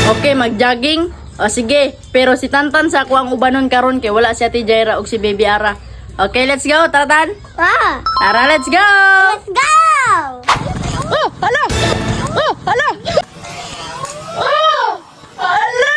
Okay, mag-jogging. O sige, pero si Tantan sa ako ang ubanon karon kay wala si Ate Jaira ug si Baby Ara. Okay, let's go, Tantan. Tara, let's go. Let's go! Oh, hala. Oh, hala. Oh, hala.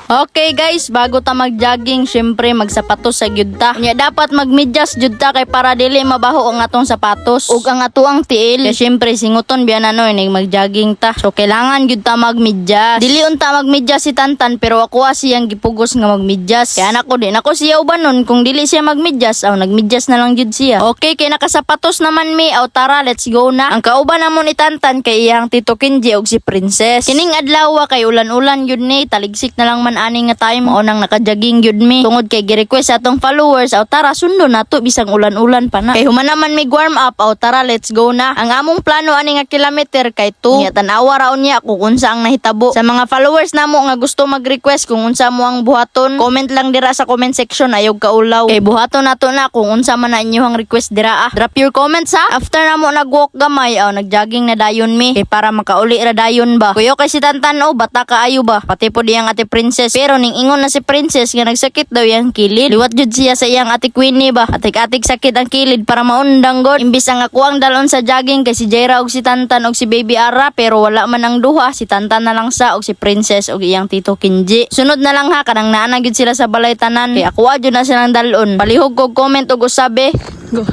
Okay guys, bago ta mag-jogging, syempre magsapatos sa gyud ta. Nya dapat magmedyas gyud ta kay para dili mabaho ang atong sapatos ug ang atuang tiil. Kay syempre singuton biyan ano ning mag-jogging ta. So kailangan gyud ta magmedyas. Dili unta magmedyas si Tantan pero ako siyang gipugos nga magmedyas. Kaya nako di nako siya ubanon kung dili siya magmedyas aw nagmedyas na lang gyud siya. Okay kay nakasapatos naman mi aw tara let's go na. Ang kauban namo ni Tantan kay iyang Tito Kenji ug si Princess. Kining adlaw kay ulan-ulan gyud ni taligsik na lang man ani nga time o nang naka-jogging gyud mi. Tungod kay gi-request atong followers aw tara sundo nato bisang ulan-ulan pa na. Kay human naman mi warm up aw tara let's go na. Ang among plano ani nga kilometer kay 2. Nya tan-awa raon niya kung unsa ang nahitabo. Sa mga followers namo nga gusto mag-request kung unsa mo ang buhaton, comment lang dira sa comment section ayog kaulaw. Kay buhaton nato na kung unsa man na inyong request dira. Drop your comments ha. After namo nag-walk gamay aw nag-jogging na dayon mi kay para makauli ra dayon ba. Kuyo kay si Tantan bata kaayo ba. Pati po diyang Ate Princess pero ning ingon na si Princess nga nagsakit daw yang kilid. Liwat jud siya sa iyang Ate Queenie ba. Atik-atik sakit ang kilid para maundang god. Imbis ang ako ang dalon sa jogging kay si Jaira og si Tantan og si Baby Ara pero wala man ang duha. Si Tantan na lang sa og si Princess og iyang Tito Kenji. Sunod na lang ha kanang naana gyud sila sa balay tanan. Kay ako adyo na silang dalon. Palihog kog comment og usabe. Go.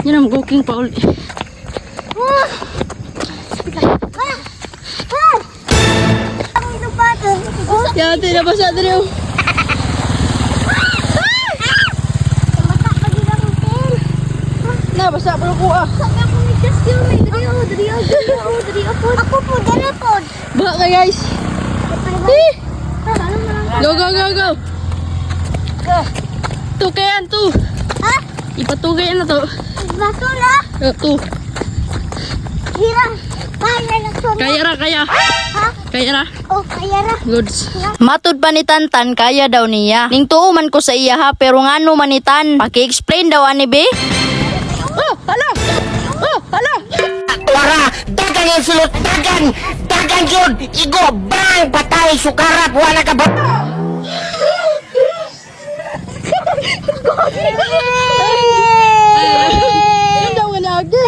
Yan ang cooking pa uli. Ya, tidak basa diri. Na basa pa ko ah. Sabi ako ni Just yun. Dari ako po, dala po. Ba ka guys. Go go go go. Tukayan tu. Ha? Ipatugayan na to. Baso na? Tu. Hirang. Kaya na to. Kaya ra kaya. Ha? Kaya ra. Oh, kaya na. Goods. Matud pa ni Tantan kaya daw niya. Ning tuo man ko sa iya ha pero ngano man ni Tan. Paki-explain daw ani be. Oh, hala. Oh, hala. Wara, dagan yung sulot, dagan yun, igo, bang, patay, sukarap, wala ka ba? Yan daw nga lagi.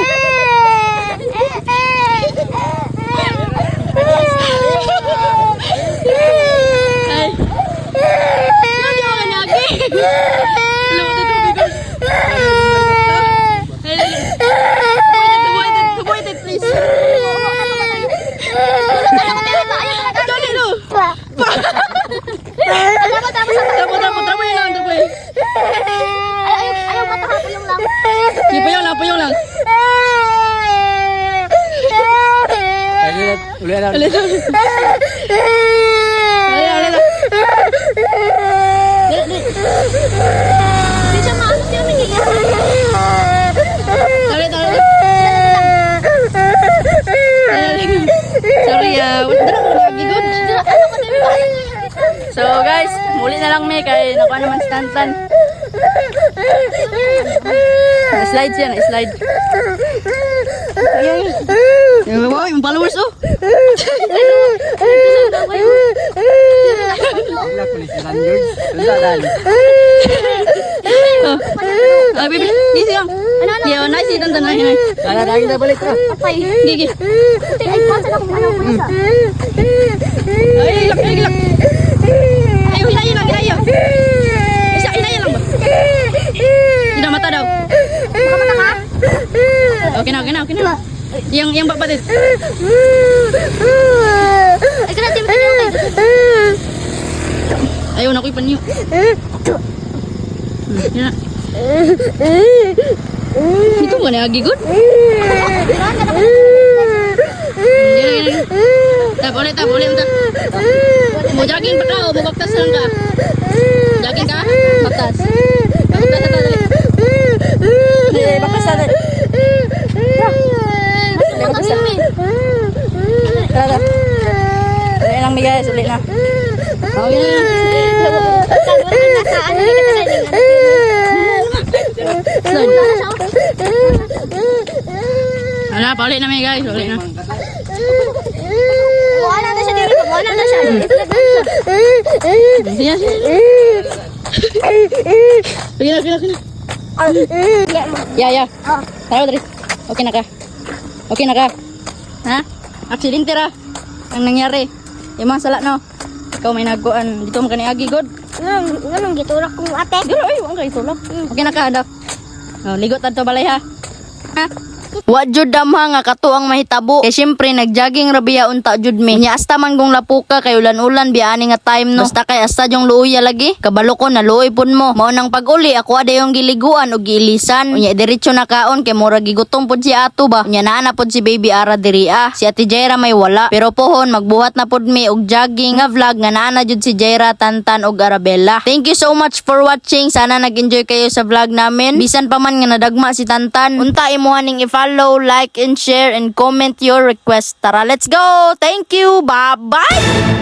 Ay. Yan daw nga lagi. Hello, tutubig. Tubuited, please. Dali, no. Tapo yun lang, tapo yun. Ayaw matahapon lang. Payong lang. Ulit lang. Ulit. Di siya maano siya nagiging. Dali. Sorry, wala ko lagi good. So guys, muli na lang may kay nakuha naman si Tantan. Slide siya, slide. Wow, yung followers oh. Wala ko ni si Lanyard. Wala dali. Ah, baby, gisi lang. Yo, nice si Tantan na. Wala dali na balik ka. Gigi. Ay, pasa na kung ano ko sa. Ay, ilak. Ayo, hilayo lang. Isa, hilayo lang ba? Hindi mata daw. Baka mata ka? Okay na. Yang babat. Ay, kana tim niyo. Ayaw na ko ipanyo. Yan na. Ito mo na agigod? Yan. Tap, ulit. Mau jogging pa ka o mabaktas lang ka? Jogging ka? Baktas. Baktas na. Tara. Ulit lang bigay, ulit na. Okay na. Wala, paulit na may guys, ulit na. na siya. Sige na. Sige na. Ya. Tayo, Dre. Okay na ka. Ha? Aksidente ra. Ang nangyari. Yung mga sala, no? Ikaw may nagkuhan. Dito mo kaniagi, God. Ganun, gitulak kong ate. Garo, ay, huwag kayo tulog. Okay na ka, Dok. Ligot na to balay, ha? Ha? Wa jud damha nga kato ang mahitabo. Kay syempre nagjogging rabiya unta jud mi. Nya asta man gong lapuka kay ulan-ulan biani nga time no. Basta kay asta jong luuya lagi. Kabalo ko na luoy pud mo. Mao nang pag-uli ako ada yung giliguan o giilisan. Unya diretso na kaon kay mura gigutom pud si ato ba. Unya naa pud si baby ara diri Si Ate Jaira may wala. Pero pohon magbuhat na pud mi og jogging nga vlog nga naa na jud si Jaira, Tantan og Arabella. Thank you so much for watching. Sana nag-enjoy kayo sa vlog namin. Bisan pa man nga nadagma si Tantan. Unta imuha ning follow, like, and share, and comment your request. Tara, let's go! Thank you! Bye-bye!